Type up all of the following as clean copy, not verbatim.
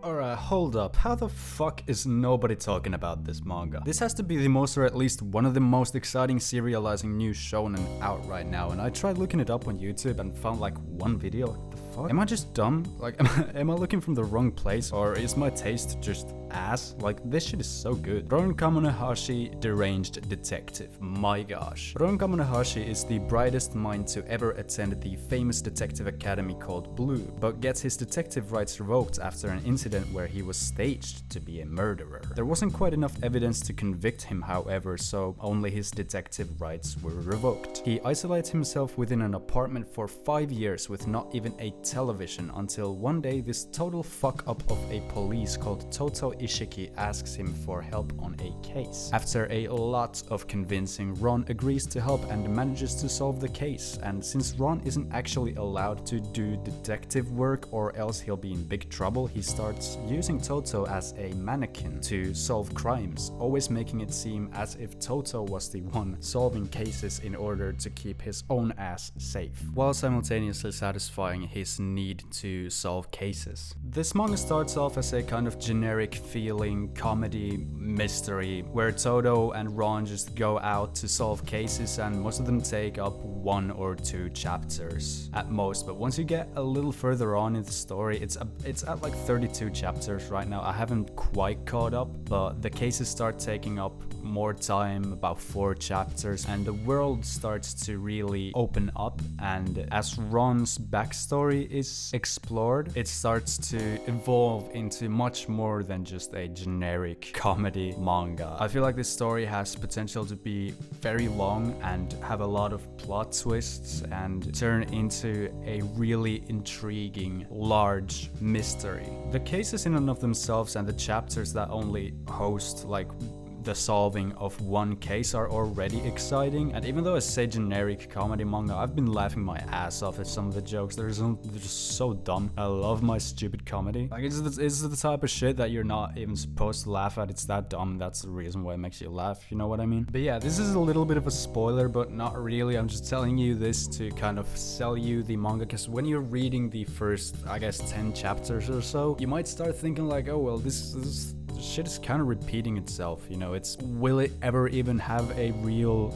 Alright, hold up. How the fuck is nobody talking about this manga? This has to be the most, or at least one of the most exciting serializing new shonen out right now, and I tried looking it up on YouTube and found like one video. What the fuck? Am I just dumb? Like, am I looking from the wrong place, or is my taste just ass? Like, this shit is so good. Kamonohashi, Deranged Detective. My gosh. Kamonohashi is the brightest mind to ever attend the famous detective academy called Blue, but gets his detective rights revoked after an incident where he was staged to be a murderer. There wasn't quite enough evidence to convict him, however, so only his detective rights were revoked. He isolates himself within an apartment for 5 years with not even a television until one day this total fuck up of a police called Toto Ishiki asks him for help on a case. After a lot of convincing, Ron agrees to help and manages to solve the case, and since Ron isn't actually allowed to do detective work or else he'll be in big trouble, he starts using Toto as a mannequin to solve crimes, always making it seem as if Toto was the one solving cases in order to keep his own ass safe, while simultaneously satisfying his need to solve cases. This manga starts off as a kind of generic feeling comedy mystery where Toto and Ron just go out to solve cases, and most of them take up 1 or 2 chapters at most, but once you get a little further on in the story, it's at like 32 chapters right now. I haven't quite caught up, but the cases start taking up more time, about 4 chapters, and the world starts to really open up, and as Ron's backstory is explored, it starts to evolve into much more than just a generic comedy manga. I feel like this story has potential to be very long and have a lot of plot twists and turn into a really intriguing, large mystery. The cases in and of themselves and the chapters that only host like the solving of one case are already exciting, and even though I say generic comedy manga, I've been laughing my ass off at some of the jokes. They're just so dumb. I love my stupid comedy. Like, it's the type of shit that you're not even supposed to laugh at. It's that dumb. That's the reason why it makes you laugh, you know what I mean? But yeah, this is a little bit of a spoiler, but not really. I'm just telling you this to kind of sell you the manga, because when you're reading the first, I guess, 10 chapters or so, you might start thinking like, oh well, this shit is kind of repeating itself, you know. Will it ever even have a real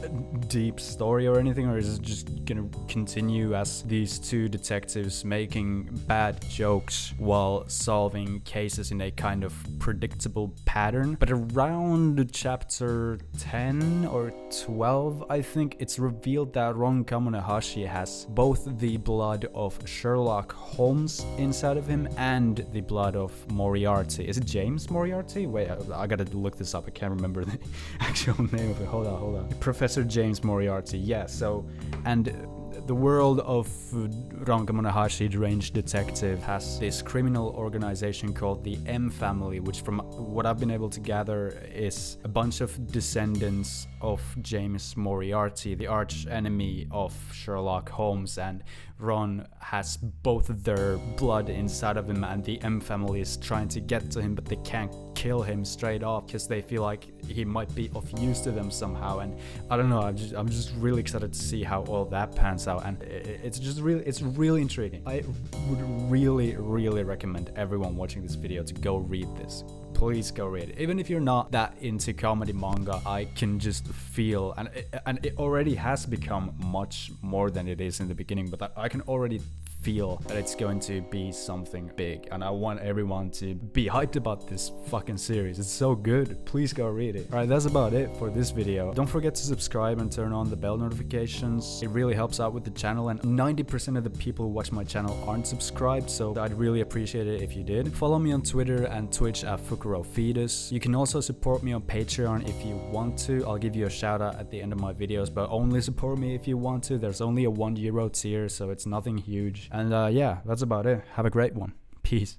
deep story or anything, or is it just gonna continue as these 2 detectives making bad jokes while solving cases in a kind of predictable pattern? But around chapter 10 or 12, I think, it's revealed that Ron Kamonohashi has both the blood of Sherlock Holmes inside of him and the blood of Moriarty. Is it James Moriarty? Wait, I gotta look this up. I can't remember the actual name of it. Hold on. Professor James Moriarty. Yeah, so, and the world of Ron Kamonohashi, Deranged Detective, has this criminal organization called the M Family, which from what I've been able to gather is a bunch of descendants of James Moriarty, the arch enemy of Sherlock Holmes, and Ron has both of their blood inside of him, and the M Family is trying to get to him, but they can't kill him straight off because they feel like he might be of use to them somehow. And I don't know, I'm just really excited to see how all that pans out, and it's really intriguing. I would really recommend everyone watching this video to go read this. Please go read it. Even if you're not that into comedy manga, I can just feel, and it already has become much more than it is in the beginning, but I can already feel that it's going to be something big, and I want everyone to be hyped about this fucking series. It's so good. Please go read it. Alright, that's about it for this video. Don't forget to subscribe and turn on the bell notifications. It really helps out with the channel, and 90% of the people who watch my channel aren't subscribed, so I'd really appreciate it if you did. Follow me on Twitter and Twitch at fukurou fetus. You can also support me on Patreon if you want to. I'll give you a shout out at the end of my videos, but only support me if you want to. There's only a €1 tier, so it's nothing huge. And yeah, that's about it. Have a great one. Peace.